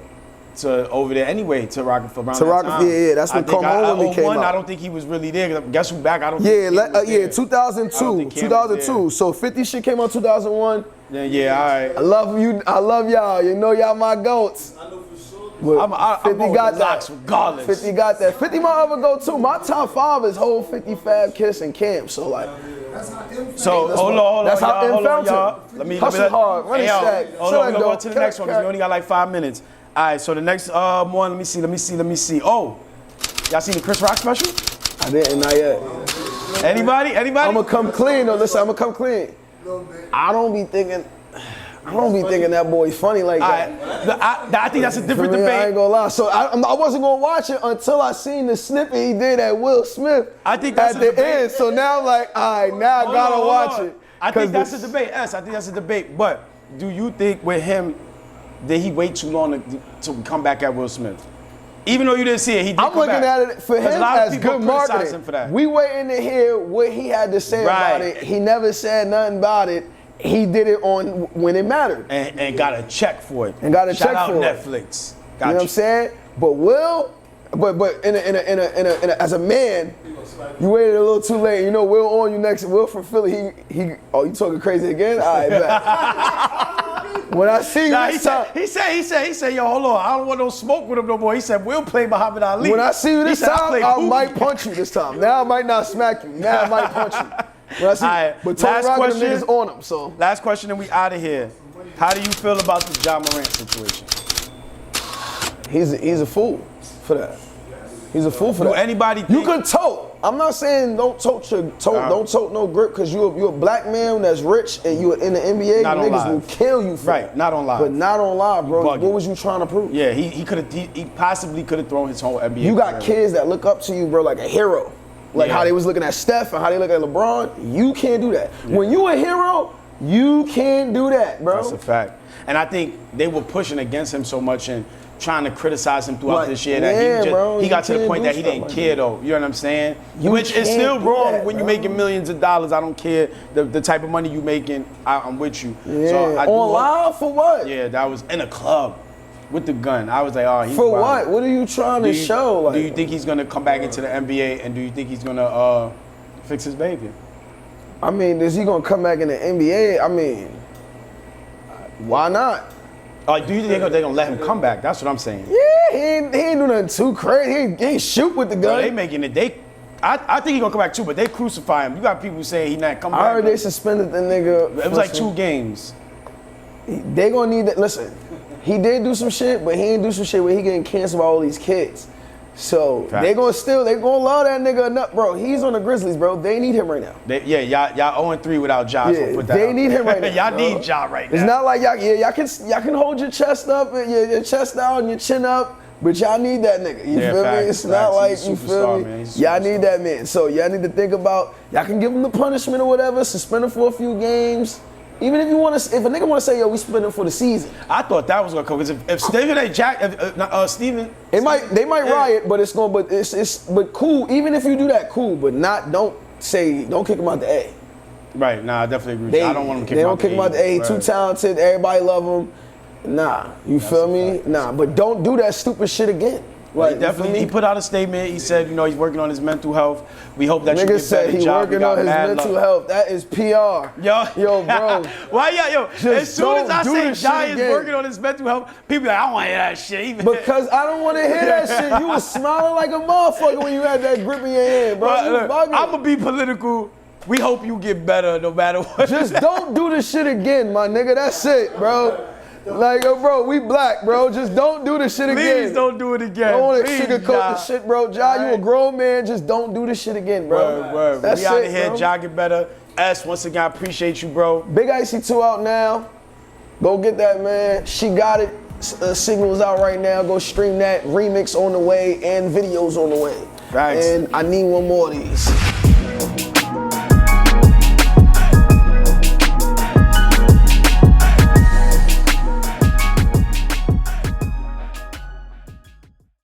over there anyway to Rockefeller. To Rockefeller, yeah, that's when Come Home With Me came out. I don't think he was really there. Guess Who's Back? I don't. Yeah, think he was there. 2002, I don't think Cam was 2002. So 50 shit came out 2001. Yeah, all right. I love you. I love y'all. You know y'all my goats. I know for sure. But I'm 50 over got the that. Locks regardless. 50 got that. 50 my other go too. My top 5 is whole 50 Fab Kiss and Camp. So like, That's how M So felt. hold on, That's how y'all, hold on, M y'all. felt. Let me Hustle hard, run hey, it yo, stack. Hold So on, we're gonna go. go to the next one because we only got like 5 minutes. All right, so the next one, let me see. Oh, y'all seen the Chris Rock special? I didn't, not yet. Anybody? I'm gonna come clean though. Listen, I'm gonna come clean. Little bit. I don't be thinking that boy's funny like that. I think that's a different For me, I debate. ain't gonna lie. So I wasn't gonna watch it until I seen the snippet he did at Will Smith. I think that's at a the debate. end. So now I'm like, all right, now I gotta watch it. I think that's a debate. Yes, I think that's a debate. But do you think with him, did he wait too long to come back at Will Smith? Even though you didn't see it, he did I'm come looking back. at it for 'Cause him a lot of as people good criticize marketing. him for that. We waiting to hear what he had to say Right. about it. He never said nothing about it. He did it on when it mattered. And got a check for it. And got a Shout check out for it. Netflix. You know what I'm saying? But Will, but as a man, you waited a little too late. You know, Will on you next. Will from Philly. He. Oh, you talking crazy again? All right, bet. When I see you Nah, this time, he said, yo, hold on, I don't want no smoke with him no more. He said, we'll play Muhammad Ali. when I see you this He said, time, play I Putin. might punch you this time. Now I might not smack you. Now I might punch you. When I see, All right, but Tony last Rock and them question. niggas on him. So Last question and we out of here. How do you feel about the John Morant situation? he's a fool for that. He's a fool for Do that. anybody You think- can tote. I'm not saying don't tote don't tote no grip because you a black man that's rich and you in the NBA. Not on Niggas live. will kill you for Right, that. not on live. But not on live, bro. Bugging. What was you trying to prove? Yeah, he possibly could have thrown his whole NBA You got career. kids that look up to you, bro, like a hero. Like Yeah. how they was looking at Steph and how they look at LeBron. You can't do that. When you a hero, you can't do that, bro. That's a fact. And I think they were pushing against him so much and trying to criticize him throughout Like, this year that yeah, he bro, got you to the can't point do that he stuff didn't like care that. though. You know what I'm saying? You Which is can't still do wrong that, when you're bro. making millions of dollars. I don't care the type of money you making. I'm with you. Yeah. So I do On hope- live for what? Yeah, that was in a club with the gun. I was like, oh, he's For wild. what? What are you trying to show? Like, Do you think he's gonna come back into the NBA and do you think he's gonna fix his behavior? I mean, is he gonna come back in the NBA? I mean, why not? Do you think they're gonna let him come back? That's what I'm saying. Yeah, he ain't do nothing too crazy. He ain't shoot with the Bro, gun. they making it. I think he's gonna come back too, but they crucify him. You got people saying he not coming I back. heard they suspended the nigga. It was like 2 games. They gonna need that. Listen, he did do some shit, but he didn't do some shit where he getting canceled by all these kids. So Facts. they gonna love that nigga enough, bro. He's on the Grizzlies, bro. They need him right now. Y'all 0-3 without Ja. Yeah, so put that they out need there. him right now. Y'all bro. need Ja right now. It's not like y'all can hold your chest up, and your chest out, and your chin up, but y'all need that nigga. You Yeah, feel facts, me? It's facts. not like He's a you superstar, feel me. man. He's a Y'all superstar. need that man. So y'all need to think about y'all can give him the punishment or whatever, suspend him for a few games. Even if if a nigga want to say, yo, we suspend him for the season, I thought that was gonna come because if Stephen A. Stephen, they might Yeah. riot, but but cool. Even if you do that, cool. But don't kick him out the A. right? Nah, I definitely agree. With you. I don't want him to kick They him don't out kick him out the A. Right. Too talented. Everybody love him. Nah, you feel me? Nah, but don't do that stupid shit again. Well, Like, he definitely he put out a statement. He said, he's working on his mental health. We hope that you Nigga get said better he job. We working got on his mad mental love. health. That is PR. Yo, bro. Why, yo? Just As soon as I don't do say this Ja shit is again. working on his mental health, people like, I don't want to hear that shit. Even Because I don't want to hear that shit. You was smiling like a motherfucker when you had that grip in your hand, bro. You Look, bugging. I'm gonna be political. We hope you get better no matter what. Just don't do this shit again, my nigga. That's it, bro. Like, yo, bro, we black, bro. Just don't do this shit again. Please don't do it again. Don't want to Please, sugarcoat Ja. the shit, bro. Ja, you a grown man. Just don't do this shit again, bro. Word. That's We out it, of here. bro. Ja, get better. S, once again, I appreciate you, bro. Big Icy 2 out now. Go get that, man. She got it. Signals out right now. Go stream that. Remix on the way and videos on the way. Thanks. And I need one more of these.